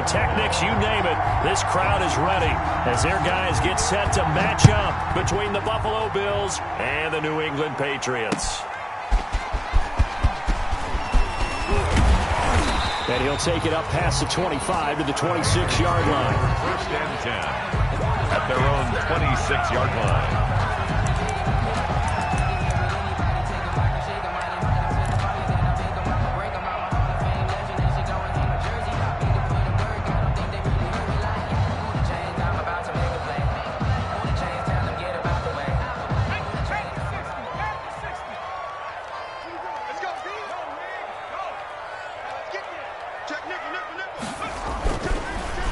pyrotechnics, you name it. This crowd is ready as their guys get set to match up between the Buffalo Bills and the New England Patriots. And he'll take it up past the 25 to the 26-yard line. First and 10 at their own 26-yard line.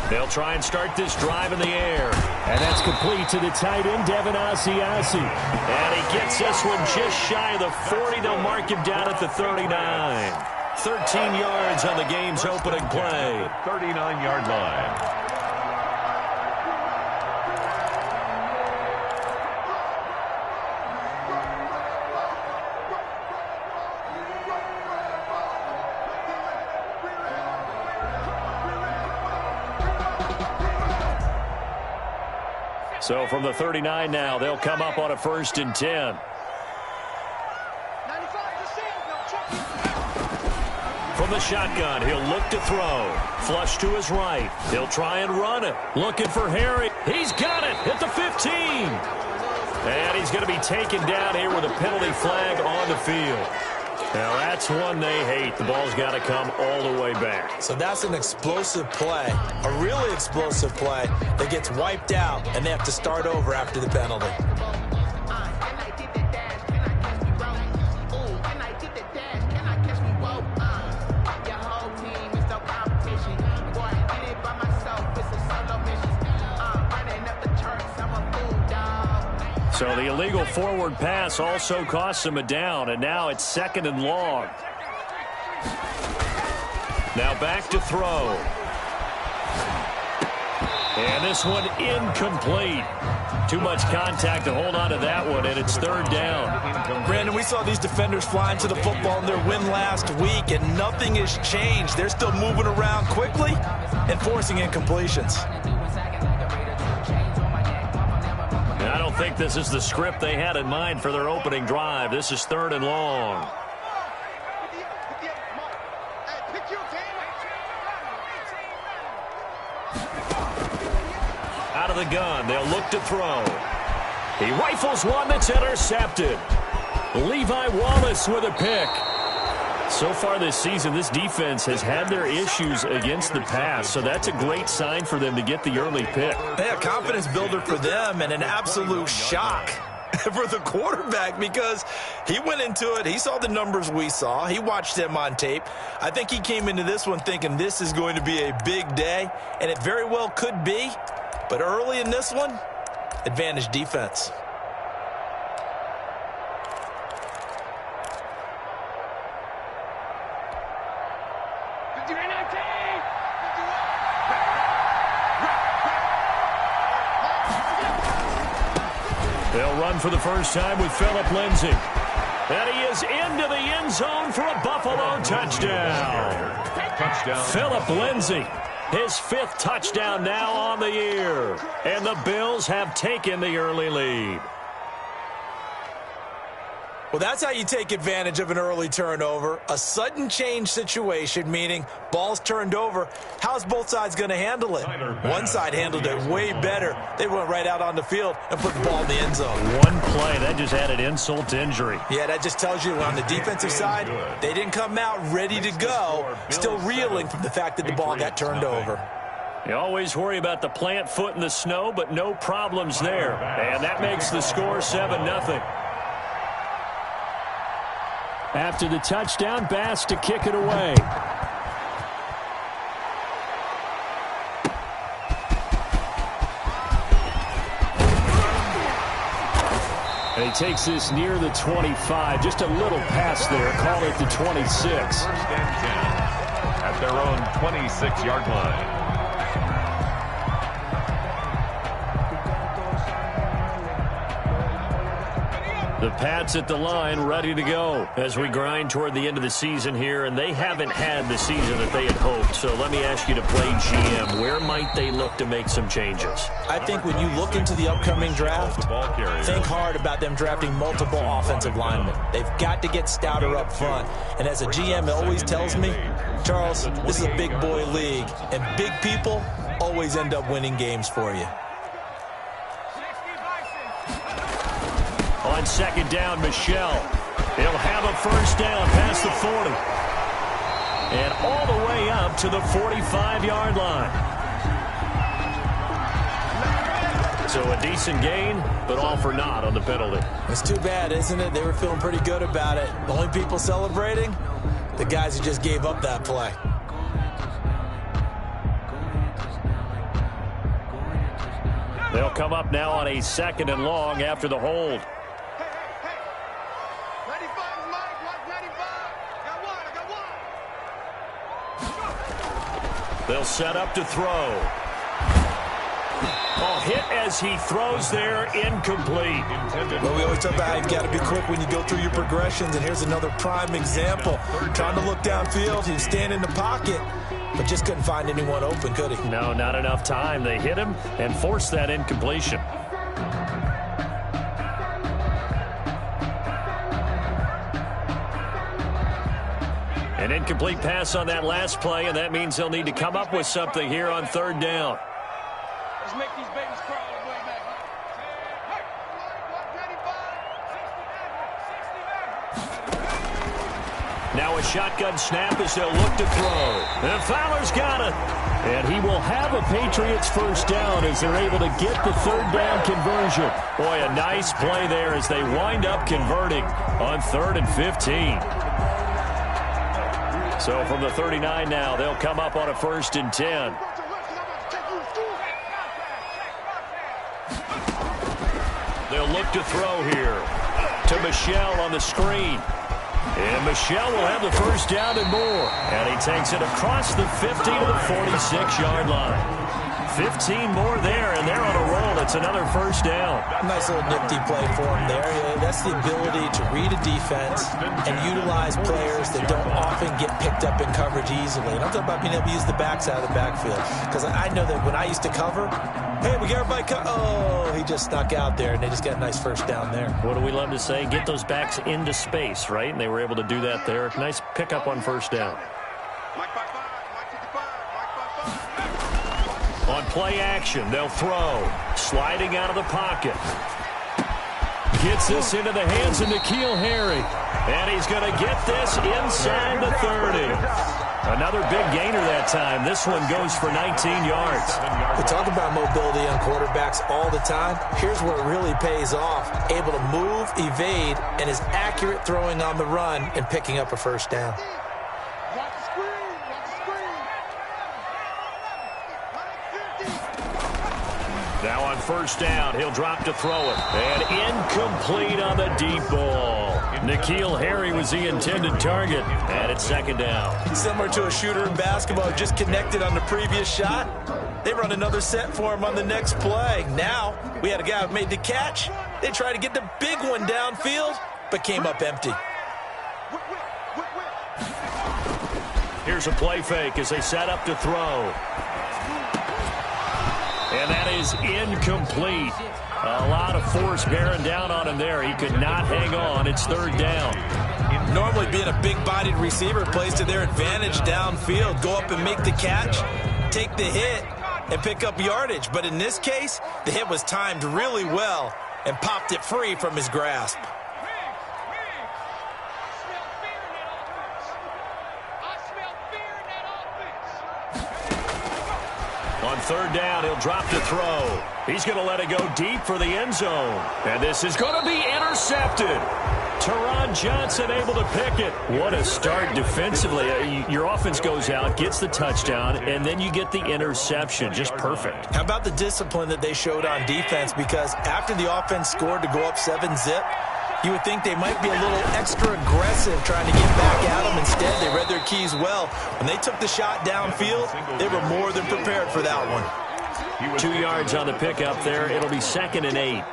They'll try and start this drive in the air. And that's complete to the tight end, Devin Asiasi. And he gets this one just shy of the 40. They'll mark him down at the 39. 13 yards on the game's opening play. 39-yard line. So from the 39 now, they'll come up on a 1st and 10. From the shotgun, he'll look to throw. Flush to his right. He'll try and run it. Looking for Harry. He's got it at the 15. And he's going to be taken down here with a penalty flag on the field. Now, that's one they hate. The ball's got to come all the way back. So that's an explosive play, a really explosive play that gets wiped out, and they have to start over after the penalty. So the illegal forward pass also costs him a down, and now it's 2nd and long. Now back to throw. And this one incomplete. Too much contact to hold on to that one, and it's 3rd down. Brandon, we saw these defenders flying to the football in their win last week, and nothing has changed. They're still moving around quickly and forcing incompletions. I don't think this is the script they had in mind for their opening drive. This is 3rd and long. Out of the gun, they'll look to throw. He rifles one that's intercepted. Levi Wallace with a pick. So far this season, this defense has had their issues against the pass, so that's a great sign for them to get the early pick. Yeah, confidence builder for them and an absolute shock for the quarterback because he went into it. He saw the numbers we saw. He watched them on tape. I think he came into this one thinking this is going to be a big day, and it very well could be. But early in this one, advantage defense. They'll run for the first time with Phillip Lindsay. And he is into the end zone for a Buffalo touchdown. Phillip Lindsay, his 5th touchdown now on the year. And the Bills have taken the early lead. Well, that's how you take advantage of an early turnover. A sudden change situation, meaning ball's turned over. How's both sides going to handle it? One side handled it way better. They went right out on the field and put the ball in the end zone. One play, that just added insult to injury. Yeah, that just tells you on the defensive side, they didn't come out ready to go, still reeling from the fact that the ball got turned over. You always worry about the plant foot in the snow, but no problems there. And that makes the score 7-0. After the touchdown, Bass to kick it away. And he takes this near the 25. Just a little pass there. Call it the 26. 1st and 10 at their own 26-yard line. The Pats at the line, ready to go as we grind toward the end of the season here, and they haven't had the season that they had hoped. So let me ask you to play GM. Where might they look to make some changes? I think when you look into the upcoming draft, think hard about them drafting multiple offensive linemen. They've got to get stouter up front. And as a GM, it always tells me, Charles, this is a big boy league, and big people always end up winning games for you. On second down, Michel. He'll have a first down past the 40. And all the way up to the 45-yard line. So a decent gain, but all for naught on the penalty. It's too bad, isn't it? They were feeling pretty good about it. The only people celebrating, the guys who just gave up that play. They'll come up now on a second and long after the hold. They'll set up to throw. Oh, hit as he throws there, incomplete. Well, we always talk about how you've got to be quick when you go through your progressions, and here's another prime example. Trying to look downfield, he was standing in the pocket, but just couldn't find anyone open, could he? No, not enough time. They hit him and forced that incompletion. An incomplete pass on that last play, and that means they'll need to come up with something here on third down. Let's make these babies crawl all the way back. Now a shotgun snap as they'll look to throw. And Fowler's got it. And he will have a Patriots first down as they're able to get the third down conversion. Boy, a nice play there as they wind up converting on 3rd and 15. So from the 39 now, they'll come up on a 1st and 10. They'll look to throw here to Michel on the screen. And Michel will have the first down and more. And he takes it across the 50 to the 46-yard line. 15 more there, and they're on a roll. It's another first down. Nice little nifty play for him there. That's the ability to read a defense and utilize players that don't often get picked up in coverage easily. And I'm talking about being able to use the backside of the backfield. Because I know that when I used to cover, hey, we got everybody oh, he just snuck out there, and they just got a nice first down there. What do we love to say? Get those backs into space, right? And they were able to do that there. Nice pickup on first down. On play action, they'll throw. Sliding out of the pocket. Gets this into the hands of N'Keal Harry. And he's going to get this inside the 30. Another big gainer that time. This one goes for 19 yards. We talk about mobility on quarterbacks all the time. Here's where it really pays off. Able to move, evade, and is accurate throwing on the run and picking up a first down. Now on first down, he'll drop to throw it. And incomplete on the deep ball. N'Keal Harry was the intended target. And it's second down. Similar to a shooter in basketball, just connected on the previous shot. They run another set for him on the next play. Now, we had a guy who made the catch. They tried to get the big one downfield, but came up empty. Here's a play fake as they set up to throw. And that is incomplete. A lot of force bearing down on him there. He could not hang on. It's third down. Normally being a big-bodied receiver plays to their advantage downfield. Go up and make the catch, take the hit, and pick up yardage. But in this case, the hit was timed really well and popped it free from his grasp. On third down, he'll drop to throw. He's going to let it go deep for the end zone. And this is going to be intercepted. Teron Johnson able to pick it. What a start defensively. Your offense goes out, gets the touchdown, and then you get the interception. Just perfect. How about the discipline that they showed on defense? Because after the offense scored to go up 7-zip, you would think they might be a little extra aggressive trying to get back at them. Instead, they read their keys well. When they took the shot downfield, they were more than prepared for that one. 2 yards on the pickup there. It'll be 2nd and 8.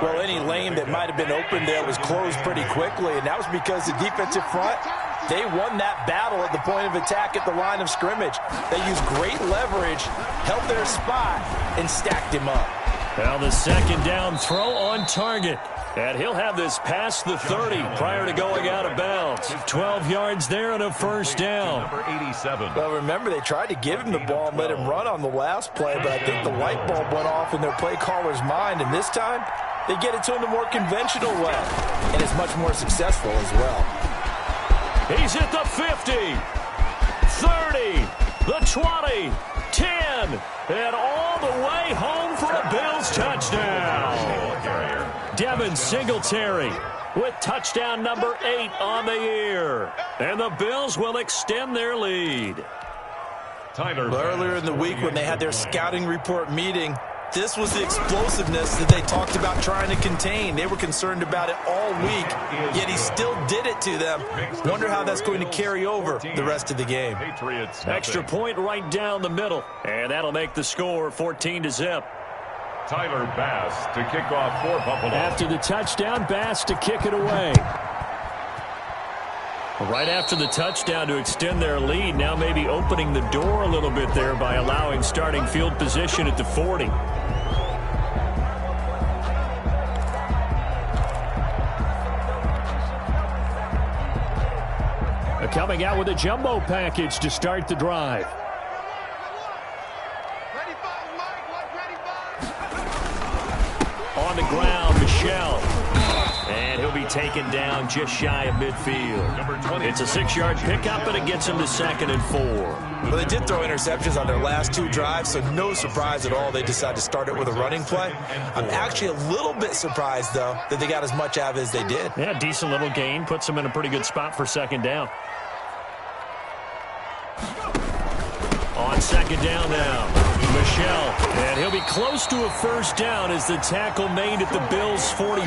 Well, any lane that might have been open there was closed pretty quickly, and that was because the defensive front, they won that battle at the point of attack at the line of scrimmage. They used great leverage, held their spot, and stacked him up. Well, the 2nd down throw on target. And he'll have this past the 30 prior to going out of bounds. 12 yards there and a 1st down. Number 87. Well, remember, they tried to give him the ball and let him run on the last play, but I think the light bulb went off in their play caller's mind, and this time they get it to him the more conventional way, and it's much more successful as well. He's at the 50, 30, the 20, 10, and all the way home for a Bills touchdown. Devin Singletary with touchdown number 8 on the year. And the Bills will extend their lead. Earlier in the week when they had their scouting report meeting, this was the explosiveness that they talked about trying to contain. They were concerned about it all week, yet he still did it to them. Wonder how that's going to carry over the rest of the game. Extra point right down the middle, and that'll make the score 14-0. Tyler Bass to kick off for Buffalo. After the touchdown, Bass to kick it away. Right after the touchdown to extend their lead, now maybe opening the door a little bit there by allowing starting field position at the 40. Coming out with a jumbo package to start the drive. On the ground, Michel. And he'll be taken down just shy of midfield. It's a 6-yard pickup, and it gets him to 2nd and 4. Well, they did throw interceptions on their last 2 drives, so no surprise at all they decided to start it with a running play. I'm actually a little bit surprised, though, that they got as much out of it as they did. Yeah, decent little gain. Puts them in a pretty good spot for 2nd down. On 2nd down now, Michel. And he'll be close to a 1st down as the tackle made at the Bills' 44.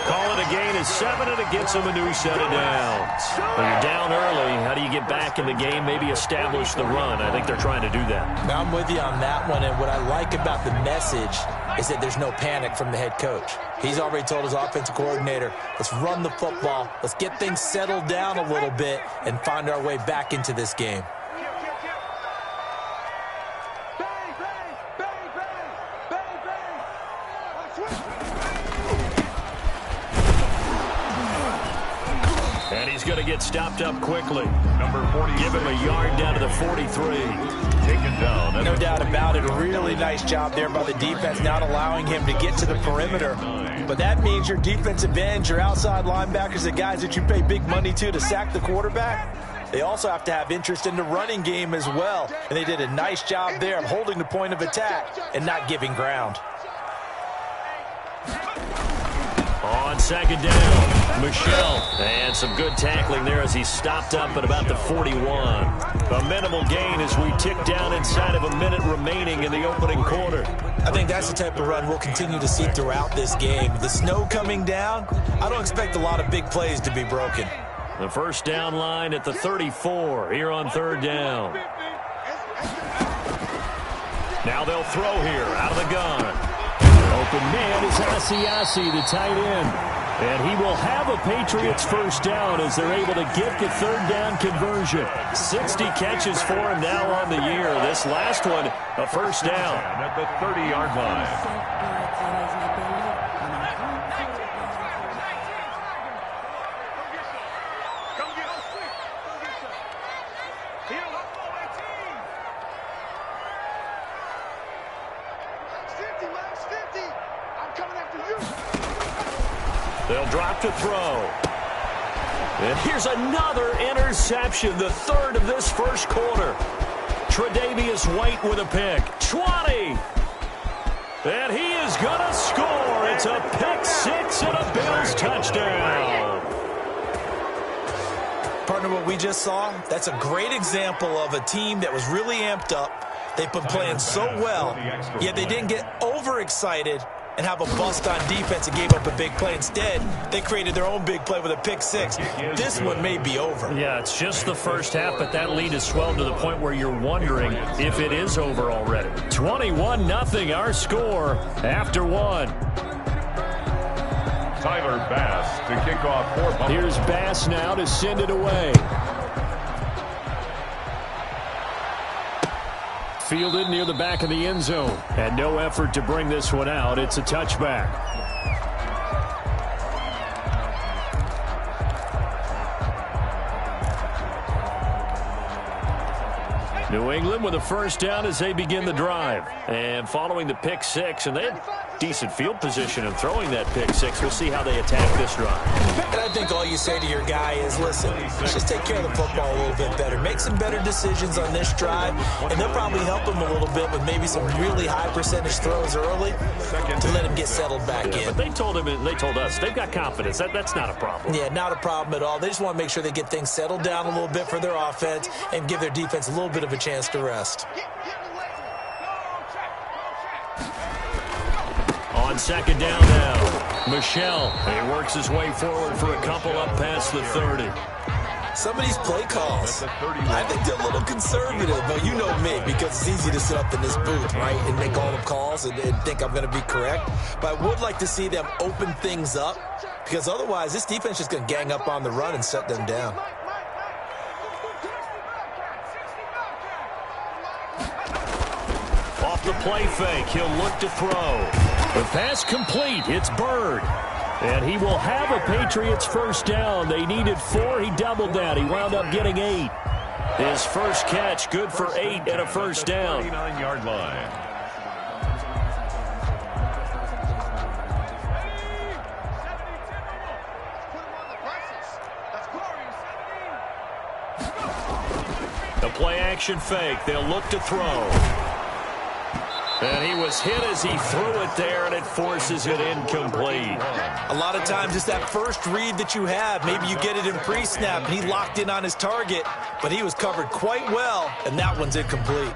Call it a gain of 7, and it gets them a new set of downs. When you're down early, how do you get back in the game, maybe establish the run? I think they're trying to do that. Now, I'm with you on that one, and what I like about the message is that there's no panic from the head coach. He's already told his offensive coordinator, let's run the football, let's get things settled down a little bit, and find our way back into this game. And he's going to get stopped up quickly. Number 40. Give him a yard down to the 43. Taken down. No doubt about it. A really nice job there by the defense, not allowing him to get to the perimeter. But that means your defensive ends, your outside linebackers, the guys that you pay big money to sack the quarterback, they also have to have interest in the running game as well. And they did a nice job there of holding the point of attack and not giving ground. On 2nd down, Michel. And some good tackling there as he stopped up at about the 41. A minimal gain as we tick down inside of a minute remaining in the opening quarter. I think that's the type of run we'll continue to see throughout this game. The snow coming down, I don't expect a lot of big plays to be broken. The 1st down line at the 34 here on 3rd down. Now they'll throw here out of the gun. Open man is Asiasi, the tight end. And he will have a Patriots 1st down as they're able to get the 3rd down conversion. 60 catches for him now on the year. This last one, a 1st down. At the 30-yard line. They'll drop to throw. And here's another interception, the 3rd of this 1st quarter. Tre'Davious White with a pick. 20. And he is going to score. It's a pick 6 and a Bills touchdown. Partner, what we just saw, that's a great example of a team that was really amped up. They've been playing so well, yet they didn't get overexcited and have a bust on defense and gave up a big play. Instead, they created their own big play with a pick six. This one may be over. Yeah, it's just the first half, but that lead has swelled to the point where you're wondering if it is over already. 21-0 our score after one. Tyler Bass to kick off for Buffalo. Here's Bass now to send it away. Fielded near the back of the end zone. And no effort to bring this one out. It's a touchback. New England with a first down as they begin the drive. And following the pick six, and they had decent field position in throwing that pick six. We'll see how they attack this drive. And I think all you say to your guy is, listen, let's just take care of the football a little bit better. Make some better decisions on this drive, and they'll probably help him a little bit with maybe some really high percentage throws early to let him get settled back in. But they told him, and they told us, they've got confidence. That's not a problem. Yeah, not a problem at all. They just want to make sure they get things settled down a little bit for their offense and give their defense a little bit of a chance to rest. On second down now, Michelle. He works his way forward for a couple up past the 30. Some of these play calls, I think they're a little conservative, but you know me, because it's easy to sit up in this booth, right, and make all the calls and think I'm going to be correct. But I would like to see them open things up, because otherwise this defense is going to gang up on the run and shut them down. Off the play fake, he'll look to throw. The pass complete, it's Bird. And he will have a Patriots first down. They needed 4, he doubled that. He wound up getting 8. His first catch, good for 8 and a first down. 39-yard line. The play action fake, they'll look to throw. And he was hit as he threw it there, and it forces it incomplete. A lot of times it's that first read that you have. Maybe you get it in pre-snap, and he locked in on his target, but he was covered quite well, and that one's incomplete.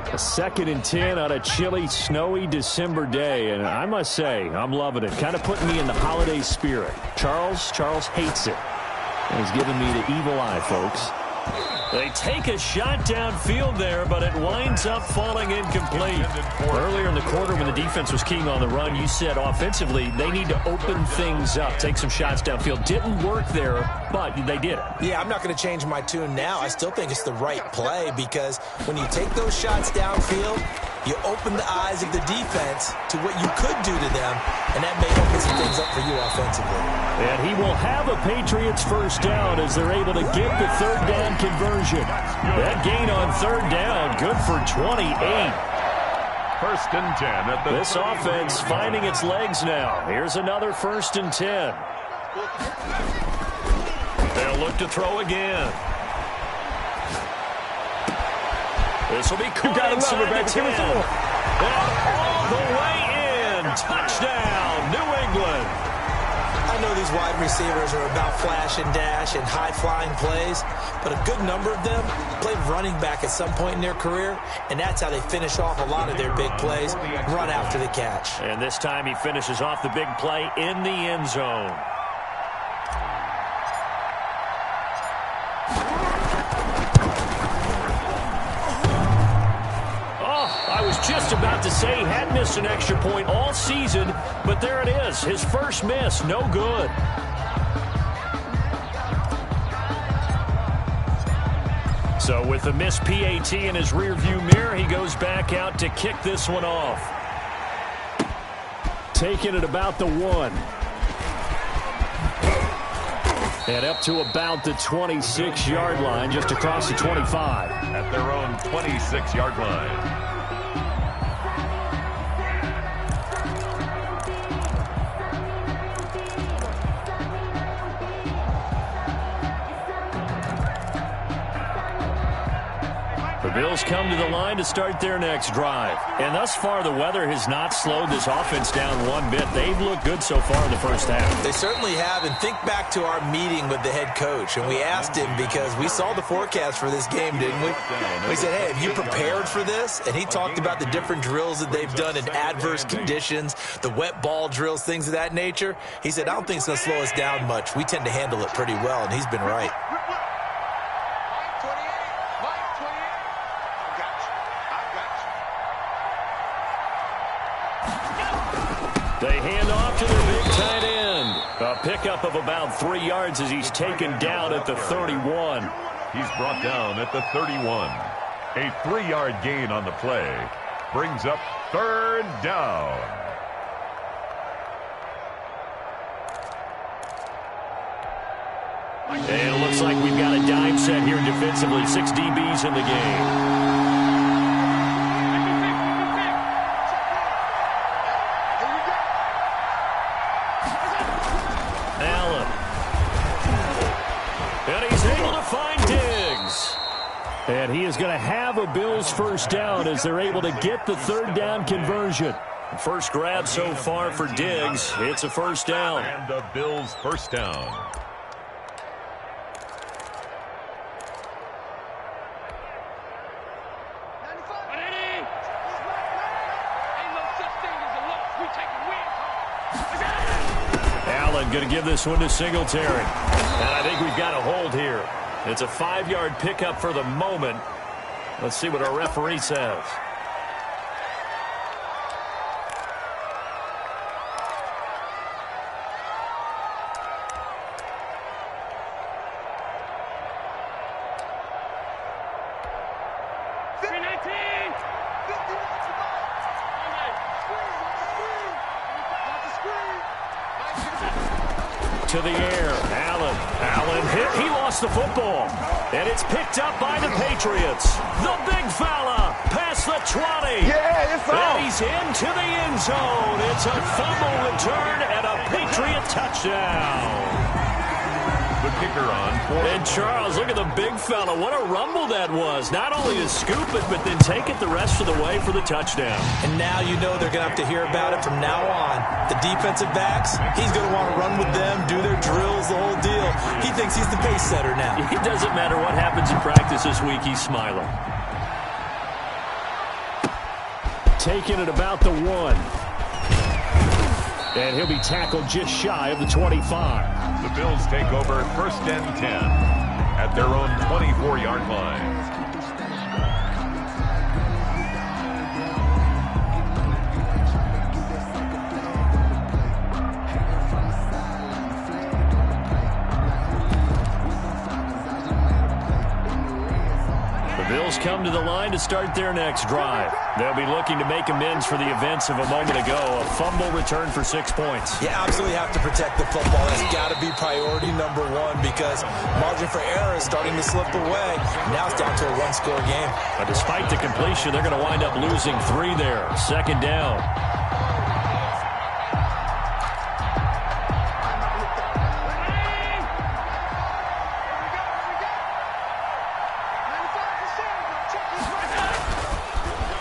A 2nd and 10 on a chilly, snowy December day, and I must say, I'm loving it. Kind of putting me in the holiday spirit. Charles hates it. And he's giving me the evil eye, folks. They take a shot downfield there, but it winds up falling incomplete. Earlier in the quarter when the defense was keying on the run, you said offensively they need to open things up, take some shots downfield. Didn't work there, but they did it. Yeah, I'm not going to change my tune now. I still think it's the right play because when you take those shots downfield, you open the eyes of the defense to what you could do to them, and that may open some things up for you offensively. And he will have a Patriots first down as they're able to get the third down conversion. That gain on third down, good for 28. 1st and 10 at the This offense finding its legs now. Here's another 1st and 10. They'll look to throw again. This will be caught inside the 10. All the way in. Touchdown, New England. I know these wide receivers are about flash and dash and high-flying plays, but a good number of them played running back at some point in their career, and that's how they finish off a lot of their big plays, run after the catch. And this time he finishes off the big play in the end zone. Just about to say he had missed an extra point all season, but there it is. His first miss, no good. So with the missed PAT in his rearview mirror, he goes back out to kick this one off. Taking it about the 1. And up to about the 26-yard line, just across the 25. At their own 26-yard line. Bills come to the line to start their next drive. And thus far, the weather has not slowed this offense down one bit. They've looked good so far in the first half. They certainly have. And think back to our meeting with the head coach. And we asked him because we saw the forecast for this game, didn't we? We said, hey, have you prepared for this? And he talked about the different drills that they've done in adverse conditions, the wet ball drills, things of that nature. He said, I don't think it's going to slow us down much. We tend to handle it pretty well, and he's been right. They hand off to their big tight end. A pickup of about 3 yards as he's taken down at the 31. He's brought down at the 31. A 3-yard gain on the play brings up third down. And it looks like we've got a dime set here defensively. 6 DBs in the game. And he is going to have a Bills first down as they're able to get the third down conversion. First grab so far for Diggs. It's a first down. And the Bills first down. Allen going to give this one to Singletary. And I think we've got a hold here. It's a 5-yard pickup for the moment. Let's see what our referee says. To the air, Allen hit, he lost the football, and it's picked up by the Patriots. The big fella, past the 20. Yeah, it's on. And he's into the end zone. It's a fumble return and a Patriot touchdown. The kicker on. And Charles, look at the big fella. What a rumble that was. Not only to scoop it, but then take it the rest of the way for the touchdown. And now you know they're going to have to hear about it from now on. The defensive backs, he's going to want to run with them, do their drills, the whole deal. He thinks he's the pace setter now. It doesn't matter what happens in practice this week, he's smiling. Taking it about the 1. And he'll be tackled just shy of the 25. The Bills take over first and 10 at their own 24-yard line. Bills come to the line to start their next drive. They'll be looking to make amends for the events of a moment ago. A fumble return for 6 points. You absolutely have to protect the football. That's got to be priority number 1 because margin for error is starting to slip away. Now it's down to a 1-score game. But despite the completion, they're going to wind up losing 3 there. Second down.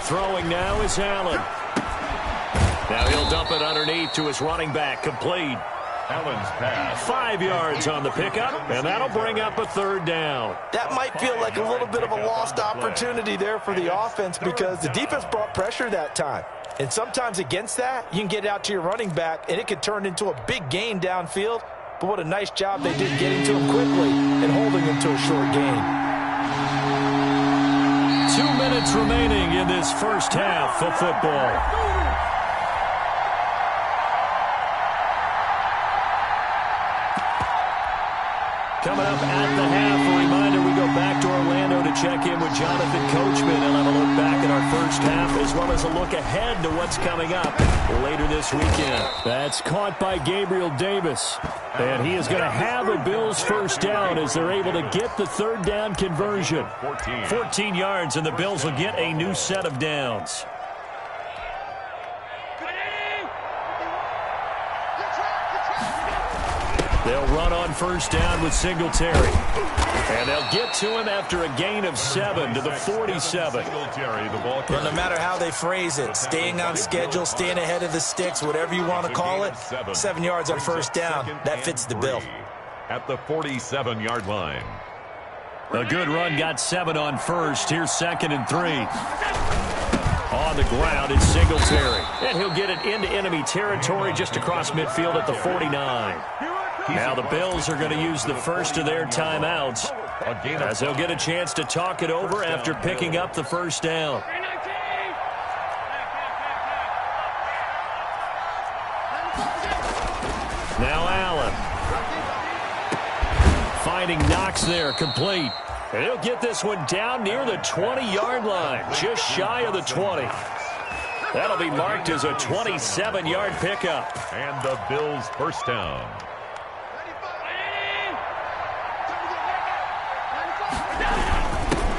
Throwing now is Allen. Now he'll dump it underneath to his running back. Complete. Allen's pass. 5 yards on the pickup, and that'll bring up a third down. That might feel like a little bit of a lost opportunity there for the offense because the defense brought pressure that time. And sometimes against that, you can get out to your running back, and it could turn into a big gain downfield. But what a nice job they did getting to him quickly and holding him to a short gain. 2 minutes remaining in this first half of football. Coming up at the half, a reminder, we go back to Orlando to check in with Jonathan Coachman and have a look back at our first half as well as a look ahead to what's coming up later this weekend. That's caught by Gabriel Davis. And he is going to have a Bills first down as they're able to get the third down conversion. 14 yards, and the Bills will get a new set of downs. They'll run on first down with Singletary. And they'll get to him after a gain of 7 to the 47. Well, no matter how they phrase it, staying on schedule, staying ahead of the sticks, whatever you want to call it, 7 yards on first down, that fits the bill. At the 47-yard line. A good run got 7 on first. Here's 2nd and 3. On the ground, it's Singletary. And he'll get it into enemy territory just across midfield at the 49. Now the Bills are going to use the first of their timeouts as they'll get a chance to talk it over after picking up the first down. Now Allen. Finding Knox there, complete. And he'll get this one down near the 20-yard line, just shy of the 20. That'll be marked as a 27-yard pickup. And the Bills' first down.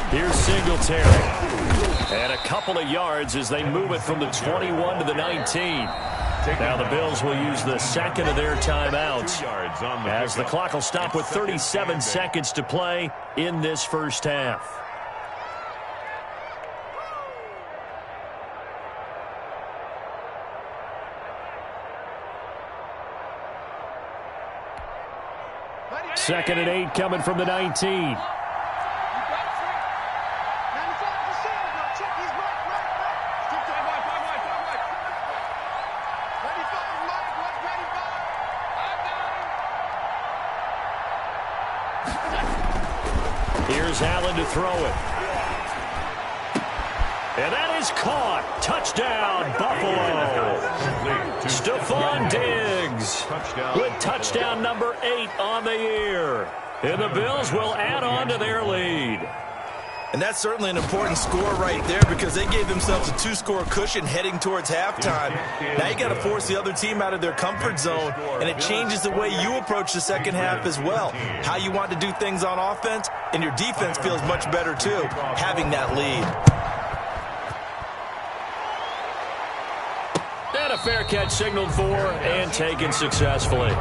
Here's Singletary. And a couple of yards as they move it from the 21 to the 19. Now the Bills will use the second of their timeouts as the clock will stop with 37 seconds to play in this first half. Second and 8 coming from the 19. Here's Allen to throw it. And that is caught. Touchdown, Buffalo. Stephon Diggs with touchdown number 8 on the year. And the Bills will add on to their lead. And that's certainly an important score right there because they gave themselves a 2-score cushion heading towards halftime. Now you got to force the other team out of their comfort zone, and it changes the way you approach the second half as well. How you want to do things on offense, and your defense feels much better too, having that lead. And a fair catch signaled for and taken successfully.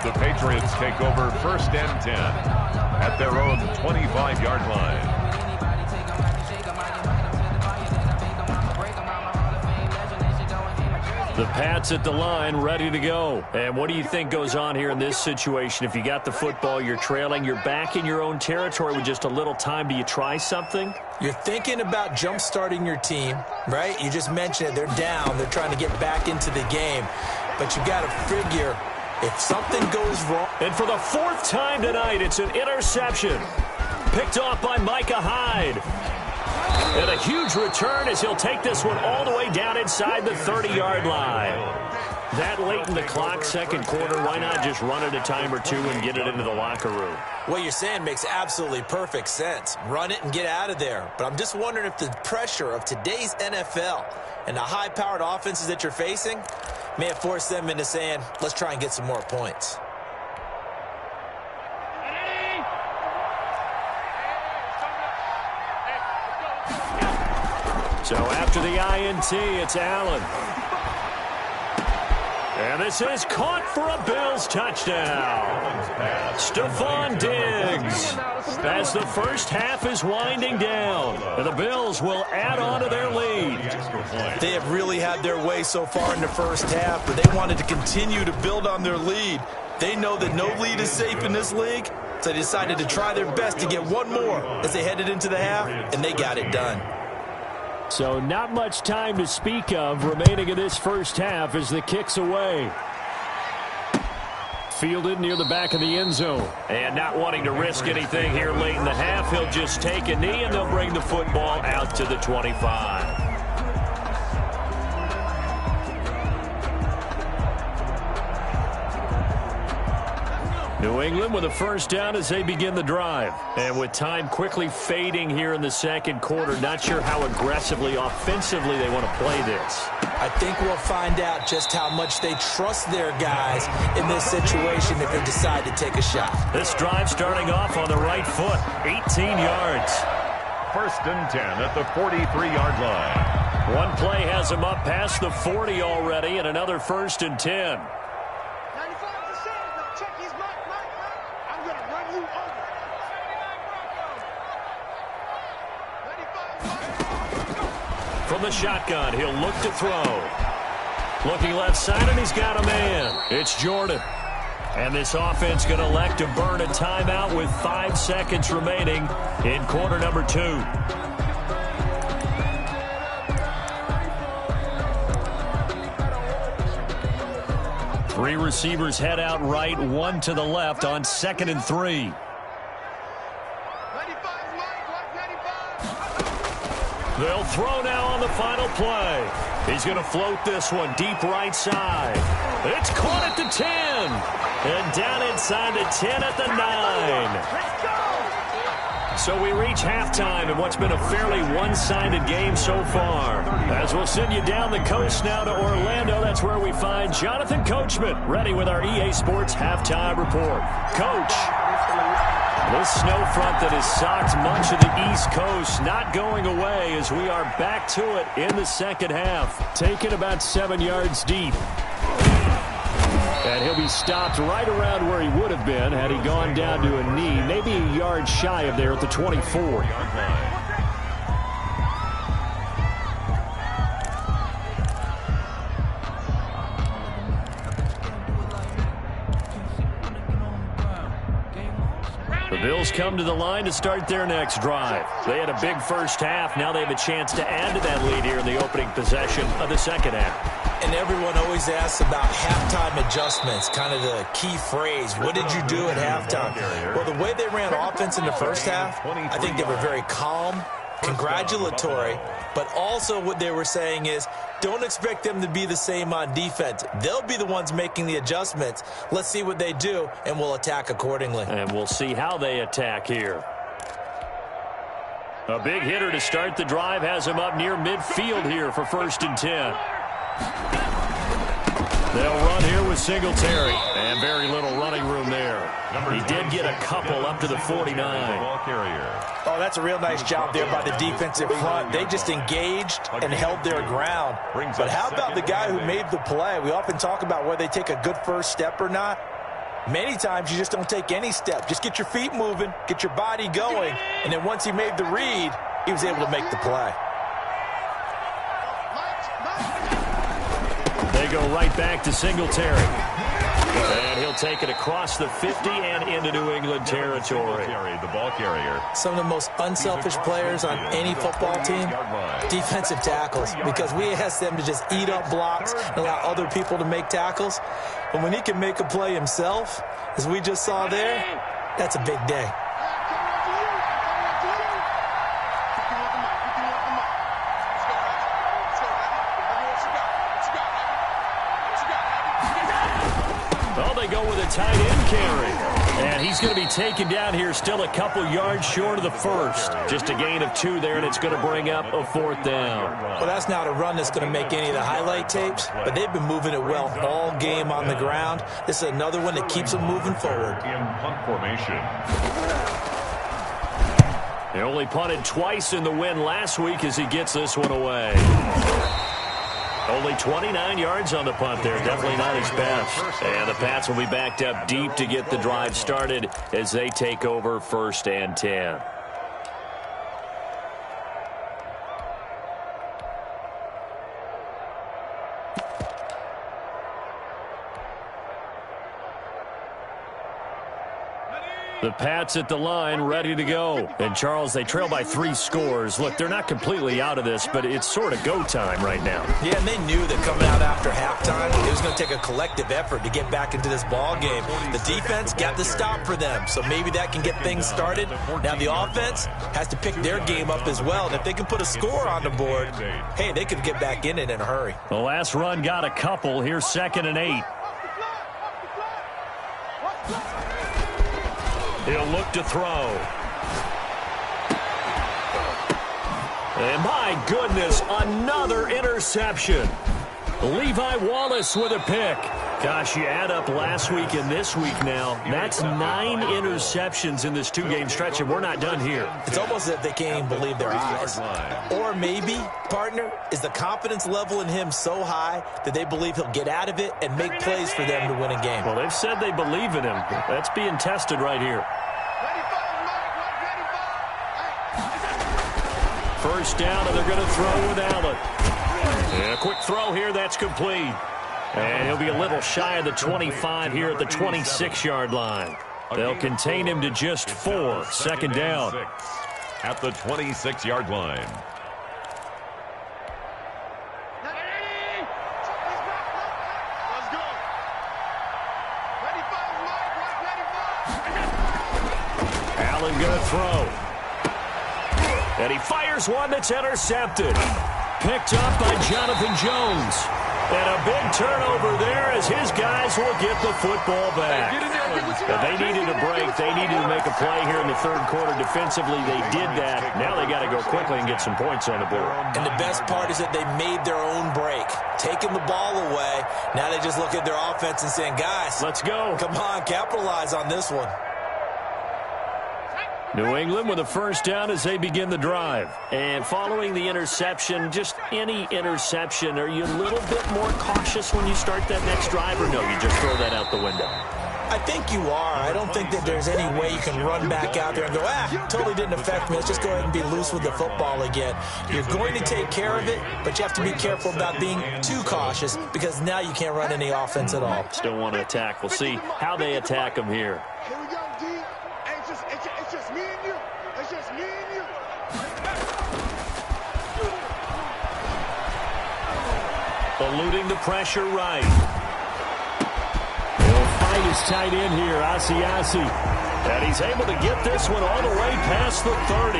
The Patriots take over first and 10 at their own 25-yard line. The Pats at the line, ready to go. And what do you think goes on here in this situation? If you got the football, you're trailing, you're back in your own territory with just a little time. Do you try something? You're thinking about jump-starting your team, right? You just mentioned it. They're down. They're trying to get back into the game. But you got to figure if something goes wrong. And for the 4th time tonight, it's an interception. Picked off by Micah Hyde. And a huge return as he'll take this one all the way down inside the 30-yard line. That late in the clock, second quarter, why not just run it a time or two and get it into the locker room? What you're saying makes absolutely perfect sense. Run it and get out of there. But I'm just wondering if the pressure of today's NFL and the high-powered offenses that you're facing may have forced them into saying, let's try and get some more points. So after the INT, it's Allen. And this is caught for a Bills touchdown. Stephon Diggs as the first half is winding down. And the Bills will add on to their lead. They have really had their way so far in the first half, but they wanted to continue to build on their lead. They know that no lead is safe in this league, so they decided to try their best to get one more as they headed into the half, and they got it done. So not much time to speak of remaining in this first half as the kick's away. Fielded near the back of the end zone. And not wanting to risk anything here late in the half, he'll just take a knee and they'll bring the football out to the 25. New England with a first down as they begin the drive. And with time quickly fading here in the second quarter, not sure how aggressively, offensively they want to play this. I think we'll find out just how much they trust their guys in this situation if they decide to take a shot. This drive starting off on the right foot, 18 yards. First and 10 at the 43-yard line. One play has them up past the 40 already, and another first and 10. From the shotgun, he'll look to throw. Looking left side, and he's got a man. It's Jordan. And this offense going to elect to burn a timeout with 5 seconds remaining in quarter number 2. Three receivers head out right, one to the left on 2nd and 3. They'll throw now on the final play. He's going to float this one deep right side. It's caught at the 10. And down inside the 10 at the 9. So we reach halftime in what's been a fairly one-sided game so far. As we'll send you down the coast now to Orlando, that's where we find Jonathan Coachman, ready with our EA Sports Halftime Report. Coach, this snow front that has socked much of the East Coast not going away as we are back to it in the second half. Taken about 7 yards deep. And he'll be stopped right around where he would have been had he gone down to a knee, maybe a yard shy of there at the 24. The Bills come to the line to start their next drive. They had a big first half. Now they have a chance to add to that lead here in the opening possession of the second half. And everyone always asks about halftime adjustments, kind of the key phrase. What did you do at halftime? Well, the way they ran offense in the first half, I think they were very calm, congratulatory, but also what they were saying is don't expect them to be the same on defense. They'll be the ones making the adjustments. Let's see what they do, and we'll attack accordingly. And we'll see how they attack here. A big hitter to start the drive has him up near midfield here for 1st and 10. They'll run here with Singletary, and very little running room there. He did get a couple up to the 49. Oh, that's a real nice job there by the defensive front. They just engaged and held their ground. But how about the guy who made the play? We often talk about whether they take a good first step or not. Many times you just don't take any step. Just get your feet moving, get your body going, and then once he made the read, he was able to make the play. They go right back to Singletary. And he'll take it across the 50 and into New England territory. The ball carrier. Some of the most unselfish players on any football team, defensive tackles, because we ask them to just eat up blocks and allow other people to make tackles. But when he can make a play himself, as we just saw there, that's a big day. Go with a tight end carry. And he's going to be taken down here still a couple yards short of the first. Just a gain of 2 there, and it's going to bring up a 4th down. Well, that's not a run that's going to make any of the highlight tapes, but they've been moving it well all game on the ground. This is another one that keeps them moving forward. In punt formation. They only punted twice in the win last week as he gets this one away. Only 29 yards on the punt there. Definitely not his best. And the Pats will be backed up deep to get the drive started as they take over 1st and 10. The Pats at the line, ready to go. And, Charles, they trail by 3 scores. Look, they're not completely out of this, but it's sort of go time right now. Yeah, and they knew that coming out after halftime, it was going to take a collective effort to get back into this ball game. The defense got the stop for them, so maybe that can get things started. Now the offense has to pick their game up as well. And if they can put a score on the board, hey, they could get back in it in a hurry. The last run got a couple. Here's 2nd and 8. He'll look to throw. And my goodness, another interception. Levi Wallace with a pick. Gosh, you add up last week and this week now. That's 9 interceptions in this 2-game stretch, and we're not done here. It's almost as if they can't even believe their eyes. Or maybe, partner, is the confidence level in him so high that they believe he'll get out of it and make plays for them to win a game. Well, they've said they believe in him. That's being tested right here. 1st down, and they're going to throw with Allen. And a quick throw here, that's complete. And he'll be a little shy of the 25 here at the 26-yard line. They'll contain him to just 4. Second down. At the 26-yard line. Allen going to throw. And he fires one that's intercepted. Picked up by Jonathan Jones. And a big turnover there as his guys will get the football back. Now, they needed a break. They needed to make a play here in the third quarter. Defensively, they did that. Now they got to go quickly and get some points on the board. And the best part is that they made their own break. Taking the ball away. Now they just look at their offense and saying, guys, let's go. Come on, capitalize on this one. New England with a first down as they begin the drive. And following the interception, just any interception, are you a little bit more cautious when you start that next drive, or no, you just throw that out the window? I think you are. I don't think that there's any way you can run back out there and go, totally didn't affect me. Let's just go ahead and be loose with the football again. You're going to take care of it, but you have to be careful about being too cautious because now you can't run any offense at all. Still want to attack. We'll see how they attack them here. Here we go, D. It's just me and you. It's just me and you. Eluding the pressure right. He'll fight his tight end here, Asiasi. And he's able to get this one all the way past the 30.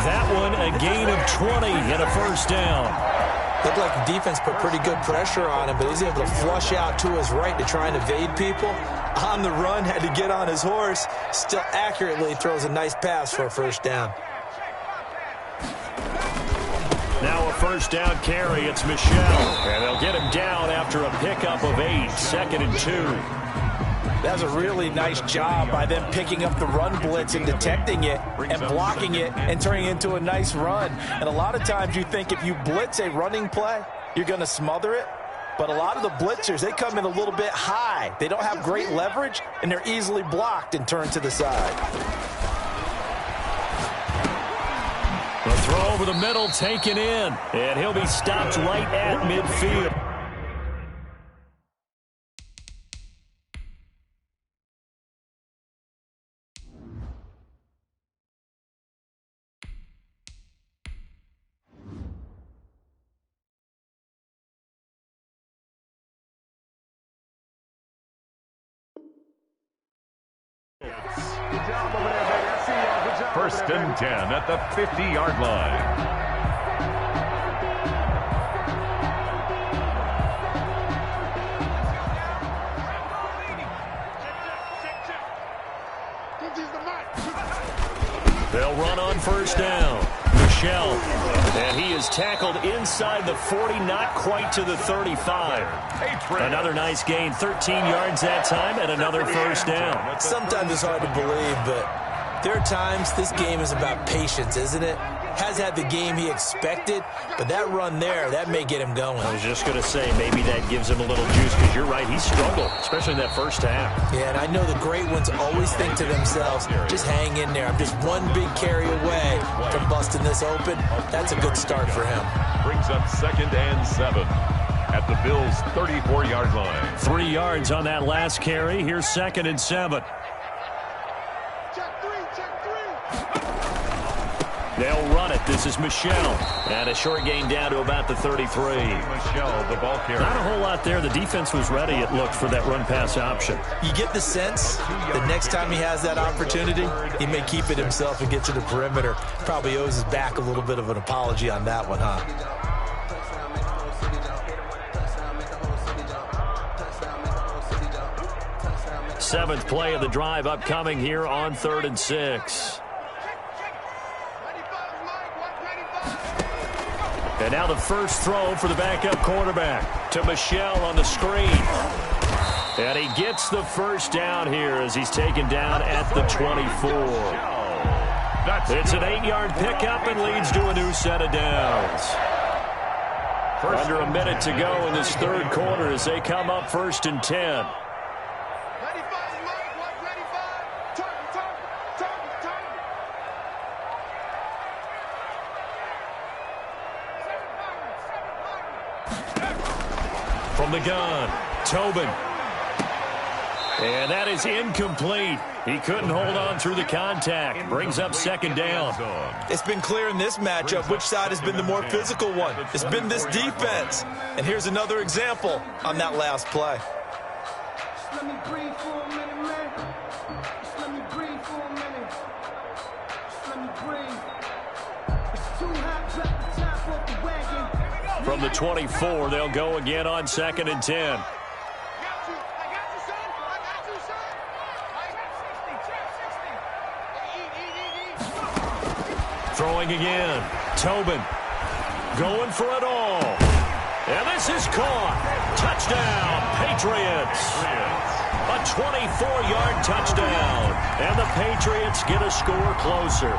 That one a gain of 20 and a first down. Looked like the defense put pretty good pressure on him, but he's able to flush out to his right to try and evade people. On the run, had to get on his horse. Still accurately throws a nice pass for a first down. Now a first down carry. It's Michel. And they'll get him down after a pickup of 8. Second and 2. That's a really nice job by them picking up the run blitz and detecting it and blocking it and turning it into a nice run. And a lot of times you think if you blitz a running play, you're going to smother it. But a lot of the blitzers, they come in a little bit high. They don't have great leverage, and they're easily blocked and turned to the side. The throw over the middle taken in, and he'll be stopped right at midfield. First and 10 at the 50-yard line. They'll run on first down. Michel. And he is tackled inside the 40, not quite to the 35. Another nice gain, 13 yards that time, and another first down. Sometimes it's hard to believe, but there are times this game is about patience, isn't it? Has had the game he expected, but that run there, that may get him going. I was just going to say, maybe that gives him a little juice, because you're right, he struggled, especially in that first half. Yeah, and I know the great ones always think to themselves, just hang in there. I'm just one big carry away from busting this open. That's a good start for him. Brings up 2nd and 7 at the Bills' 34-yard line. 3 yards on that last carry. Here's 2nd and 7. They'll run it. This is Michel. And a short gain down to about the 33. Michel, the ball carrier. Not a whole lot there. The defense was ready, it looked, for that run-pass option. You get the sense the next time he has that opportunity, he may keep it himself and get to the perimeter. Probably owes his back a little bit of an apology on that one, huh? Seventh play of the drive upcoming here on 3rd and 6. And now the first throw for the backup quarterback to Michel on the screen. And he gets the first down here as he's taken down at the 24. It's an 8-yard pickup and leads to a new set of downs. Under a minute to go in this third quarter as they come up 1st and 10. From the gun, Tobin. And that is incomplete. He couldn't hold on through the contact. Brings up second down. It's been clear in this matchup which side has been the more physical one. It's been this defense. And here's another example on that last play. Let me breathe for a minute, man. Just let me breathe for a minute. Just let me breathe. It's too hot, drop the top off the wagon. From the 24, they'll go again on 2nd and 10. Throwing again. Tobin going for it all. And this is caught. Touchdown, Patriots. A 24-yard touchdown. And the Patriots get a score closer.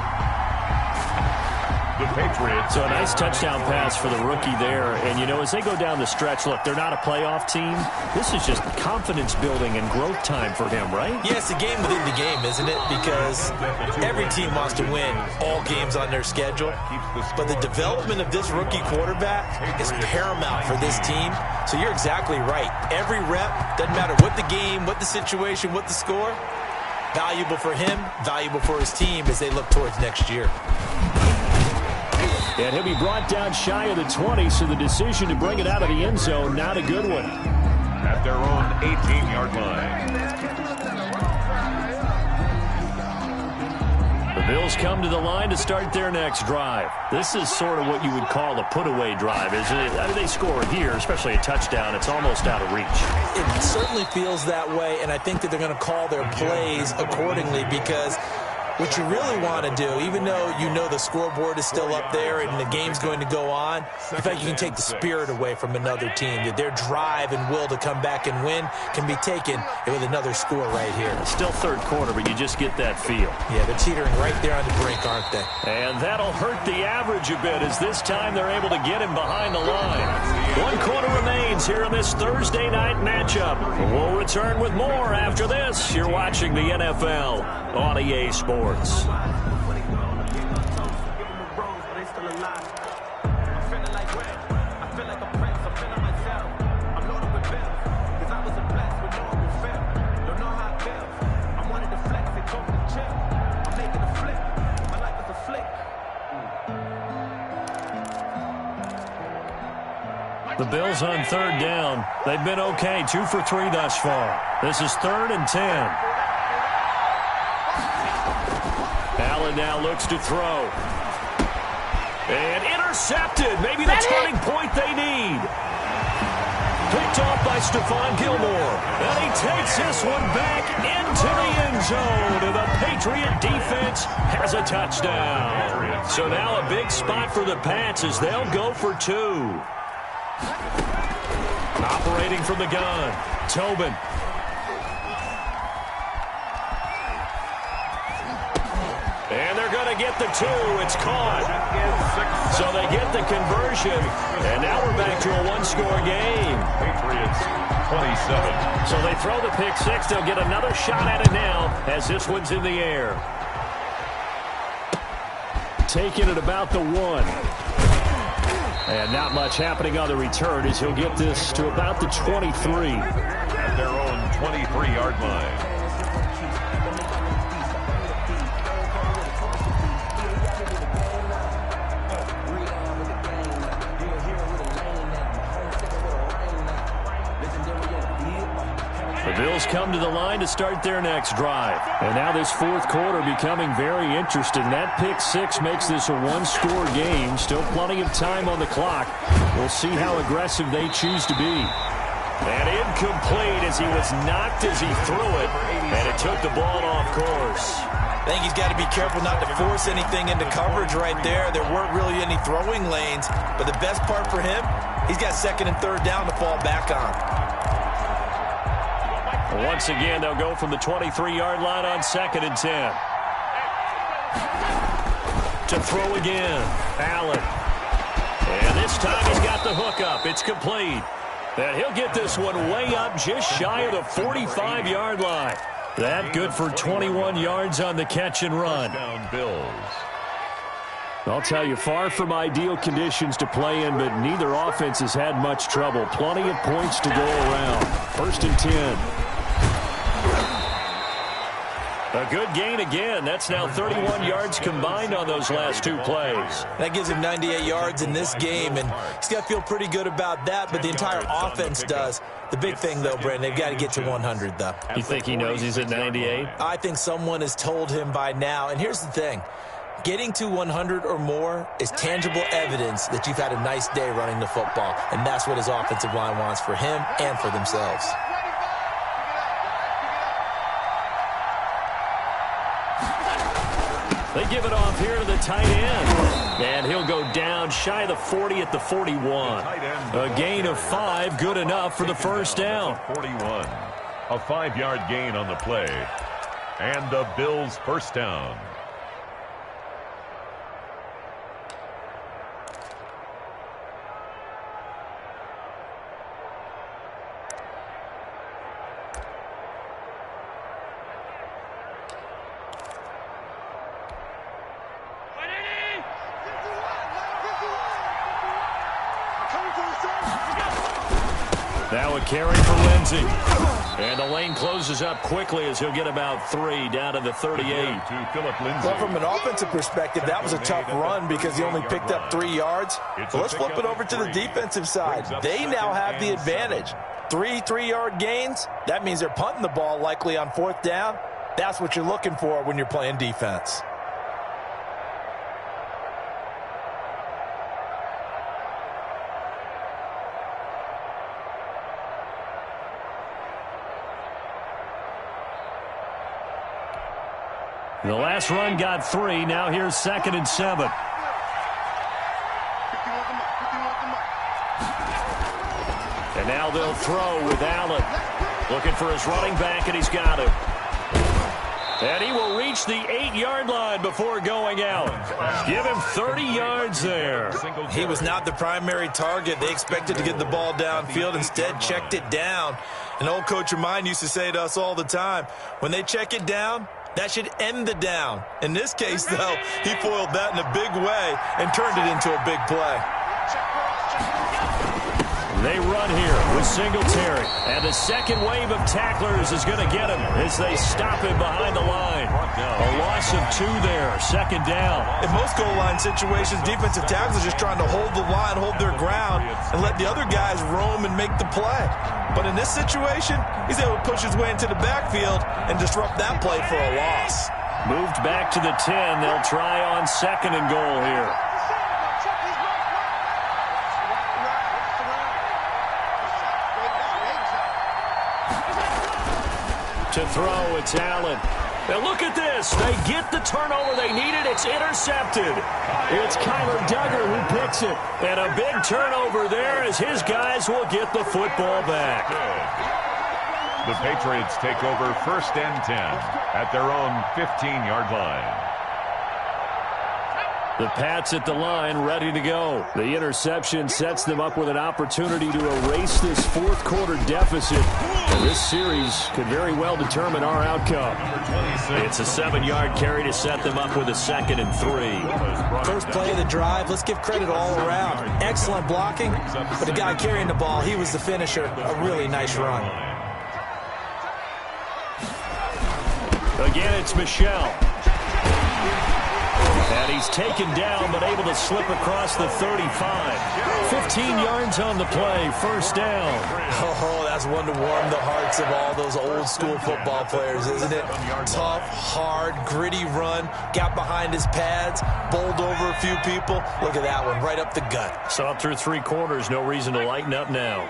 The Patriots. So a nice touchdown pass for the rookie there. And, you know, as they go down the stretch, look, they're not a playoff team. This is just confidence building and growth time for him, right? Yeah, it's a game within the game, isn't it? Because every team wants to win all games on their schedule. But the development of this rookie quarterback is paramount for this team. So you're exactly right. Every rep, doesn't matter what the game, what the situation, what the score, valuable for him, valuable for his team as they look towards next year. And he'll be brought down shy of the 20, so the decision to bring it out of the end zone, not a good one. At their own 18-yard line. The Bills come to the line to start their next drive. This is sort of what you would call a put-away drive, isn't it? I mean, they score here, especially a touchdown. It's almost out of reach. It certainly feels that way, and I think that they're going to call their plays accordingly because what you really want to do, even though you know the scoreboard is still up there and the game's going to go on, in fact, you can take the spirit away from another team. That their drive and will to come back and win can be taken with another score right here. Still third quarter, but you just get that feel. Yeah, they're teetering right there on the brink, aren't they? And that'll hurt the average a bit as this time they're able to get him behind the line. 1 quarter remains here in this Thursday night matchup. We'll return with more after this. You're watching the NFL on EA Sports. The Bills on third down. They've been okay, 2 for 3 thus far. This is 3rd and 10. Allen now looks to throw. And intercepted. Maybe the turning point they need. Picked off by Stephon Gilmore. And he takes this one back into the end zone. And the Patriot defense has a touchdown. So now a big spot for the Pats as they'll go for 2. Operating from the gun, Tobin. And they're going to get the 2. It's caught. So they get the conversion. And now we're back to a 1-score game. Patriots 27. So they throw the pick 6. They'll get another shot at it now as this one's in the air. Taking it about the 1. And not much happening on the return as he'll get this to about the 23. At their own 23-yard line. The Bills come to the line to start their next drive. And now this 4th quarter becoming very interesting. That pick 6 makes this a 1-score game. Still plenty of time on the clock. We'll see how aggressive they choose to be. And incomplete as he was knocked as he threw it. And it took the ball off course. I think he's got to be careful not to force anything into coverage right there. There weren't really any throwing lanes. But the best part for him, he's got 2nd and 3rd down to fall back on. Once again, they'll go from the 23-yard line on 2nd and 10. To throw again, Allen. And this time he's got the hook up. It's complete. And he'll get this one way up just shy of the 45-yard line. That good for 21 yards on the catch and run. Down Bills. I'll tell you, far from ideal conditions to play in, but neither offense has had much trouble. Plenty of points to go around. 1st and 10. A good gain again. That's now 31 yards combined on those last 2 plays. That gives him 98 yards in this game, and he's got to feel pretty good about that, but the entire offense does. The big thing, though, Brandon, they've got to get to 100, though. You think he knows he's at 98? I think someone has told him by now, and here's the thing. Getting to 100 or more is tangible evidence that you've had a nice day running the football, and that's what his offensive line wants for him and for themselves. They give it off here to the tight end. And he'll go down shy of the 40 at the 41. A gain of 5, good enough for the first down. 41. A 5-yard gain on the play. And the Bills' first down. Now a carry for Lindsey. And the lane closes up quickly as he'll get about 3 down to the 38. Well, from an offensive perspective, that was a tough run because he only picked up 3 yards. But let's flip it over to the defensive side. They now have the advantage. 3 3-yard gains. That means they're punting the ball likely on 4th down. That's what you're looking for when you're playing defense. The last run got 3. Now here's 2nd and 7. And now they'll throw with Allen. Looking for his running back, and he's got him. And he will reach the 8-yard line before going out. Give him 30 yards there. He was not the primary target. They expected to get the ball downfield. Instead, checked it down. An old coach of mine used to say to us all the time, when they check it down, that should end the down. In this case, though, he foiled that in a big way and turned it into a big play. They run here with Singletary. And the second wave of tacklers is going to get him as they stop him behind the line. A loss of 2 there, 2nd down. In most goal line situations, defensive tackles are just trying to hold the line, hold their ground, and let the other guys roam and make the play. But in this situation, he's able to push his way into the backfield and disrupt that play for a loss. Moved back to the 10. They'll try on 2nd and goal here. To throw, it's Allen. Now look at this. They get the turnover they needed. It's intercepted. It's Kyler Duggar who picks it. And a big turnover there as his guys will get the football back. The Patriots take over 1st and 10 at their own 15-yard line. The Pats at the line, ready to go. The interception sets them up with an opportunity to erase this 4th quarter deficit. And this series could very well determine our outcome. It's a 7-yard carry to set them up with a 2nd and 3. First play of the drive, let's give credit all around. Excellent blocking, but the guy carrying the ball, he was the finisher. A really nice run. Again, it's Michel. And he's taken down, but able to slip across the 35. 15 yards on the play, 1st down. Oh, that's one to warm the hearts of all those old-school football players, isn't it? Tough, hard, gritty run. Got behind his pads, bowled over a few people. Look at that one, right up the gut. Saw through 3 quarters, no reason to lighten up now.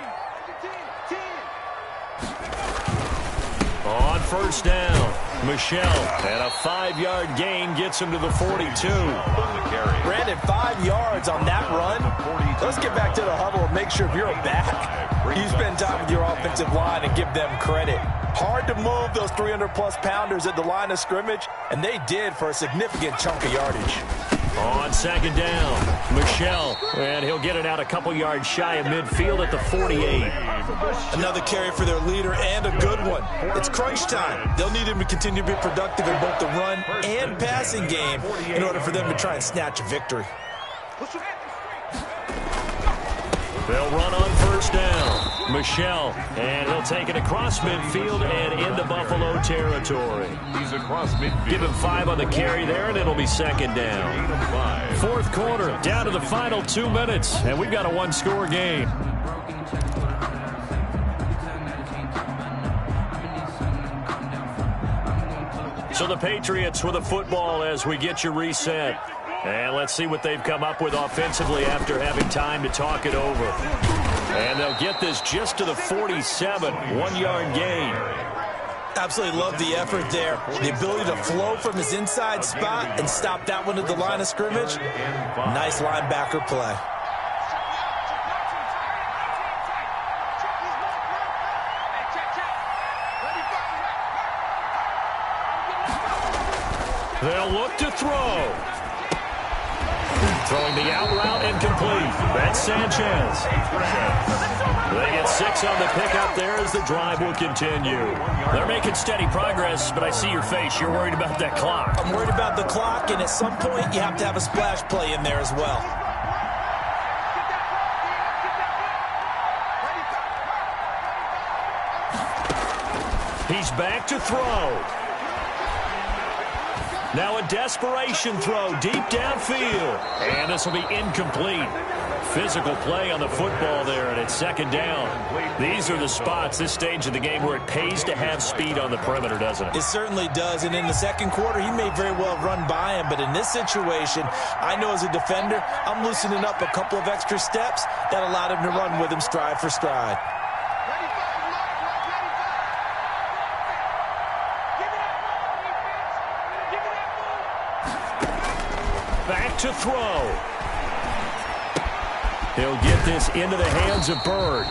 On 1st down, Michel, and a 5-yard gain gets him to the 42. Brandon, 5 yards on that run. Let's get back to the huddle and make sure if you're a back, you spend time with your offensive line and give them credit. Hard to move those 300-plus pounders at the line of scrimmage, and they did for a significant chunk of yardage. On second down, Michelle, and he'll get it out a couple yards shy of midfield at the 48. Another carry for their leader and a good one. It's crunch time. They'll need him to continue to be productive in both the run and passing game in order for them to try and snatch a victory. They'll run on first down. Michelle, and he'll take it across midfield and into Buffalo territory. He's across midfield. Give him 5 on the carry there, and it'll be second down. Fourth quarter, down to the final 2 minutes, and we've got a one-score game. So the Patriots with the football as we get you reset. And let's see what they've come up with offensively after having time to talk it over. And they'll get this just to the 47, 1-yard gain. Absolutely love the effort there. The ability to flow from his inside spot and stop that one at the line of scrimmage. Nice linebacker play. They'll look to throw. Throwing the out route incomplete. That's Sanchez. They get 6 on the pickup there as the drive will continue. They're making steady progress, but I see your face. You're worried about that clock. I'm worried about the clock, and at some point you have to have a splash play in there as well. He's back to throw. Now a desperation throw deep downfield. And this will be incomplete. Physical play on the football there, and it's second down. These are the spots, this stage of the game, where it pays to have speed on the perimeter, doesn't it? It certainly does, and in the second quarter, he may very well run by him, but in this situation, I know as a defender, I'm loosening up a couple of extra steps that allowed him to run with him stride for stride. Back to throw. He'll get this into the hands of Bird.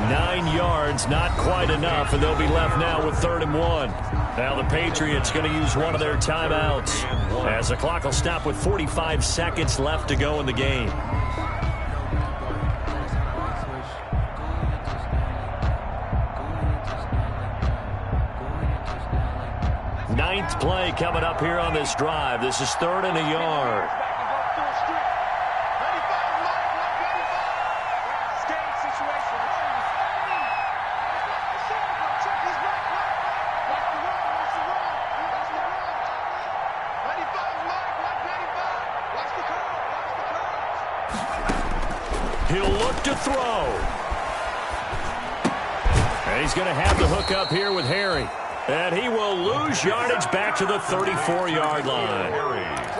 9 yards, not quite enough, and they'll be left now with 3rd and 1. Now the Patriots going to use one of their timeouts as the clock will stop with 45 seconds left to go in the game. Ninth play coming up here on this drive. This is 3rd and a yard. He'll look to throw. And he's going to have the hook up here with Harry. And he will lose yardage back to the 34-yard line.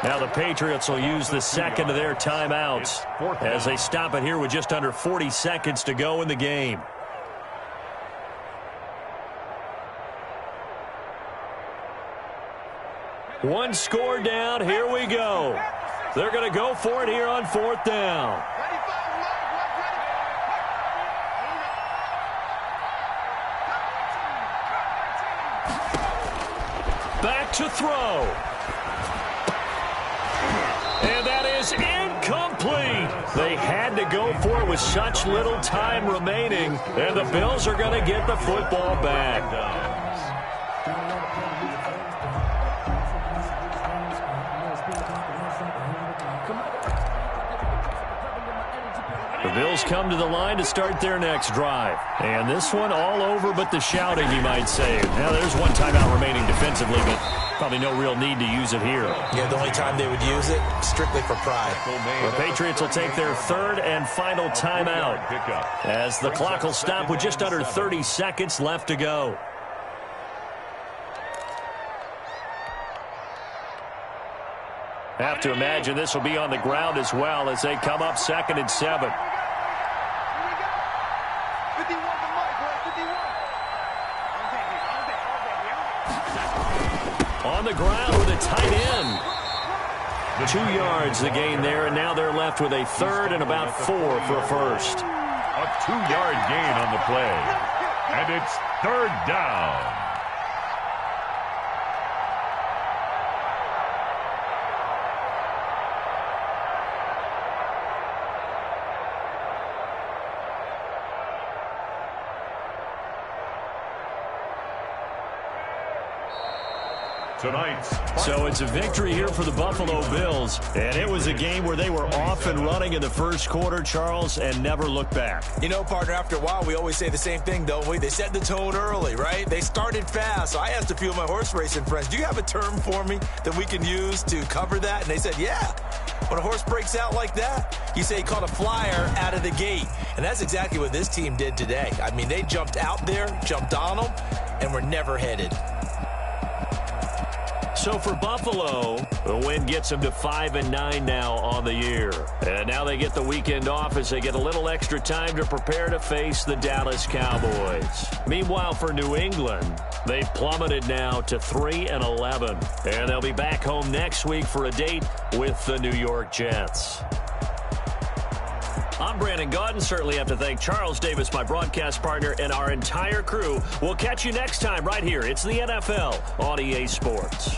Now the Patriots will use the second of their timeouts as they stop it here with just under 40 seconds to go in the game. One score down. Here we go. They're going to go for it here on 4th down. Back to throw. And that is incomplete. They had to go for it with such little time remaining. And the Bills are going to get the football back. The Bills come to the line to start their next drive. And this one all over but the shouting, you might say. Now, there's one timeout remaining defensively, but probably no real need to use it here. Yeah, the only time they would use it, strictly for pride. The Patriots will take their 3rd and final timeout as the clock will stop with just under 30 seconds left to go. Have to imagine this will be on the ground as well as they come up 2nd and 7. On the ground with a tight end. 2 yards the gain there, and now they're left with a 3rd and about 4 for a first. A 2-yard gain on the play. And it's 3rd down. tonight's. So it's a victory here for the Buffalo Bills, and it was a game where they were off and running in the first quarter, Charles, and never looked back. You know, partner, after a while, we always say the same thing, don't we? They set the tone early, right? They started fast. So I asked a few of my horse racing friends, do you have a term for me that we can use to cover that? And they said, yeah. When a horse breaks out like that, you say he caught a flyer out of the gate. And that's exactly what this team did today. I mean, they jumped out there, jumped on them, and were never headed. So for Buffalo, the win gets them to 5-9 now on the year. And now they get the weekend off as they get a little extra time to prepare to face the Dallas Cowboys. Meanwhile, for New England, they've plummeted now to 3-11. And they'll be back home next week for a date with the New York Jets. I'm Brandon Gaudin. Certainly have to thank Charles Davis, my broadcast partner, and our entire crew. We'll catch you next time right here. It's the NFL on EA Sports.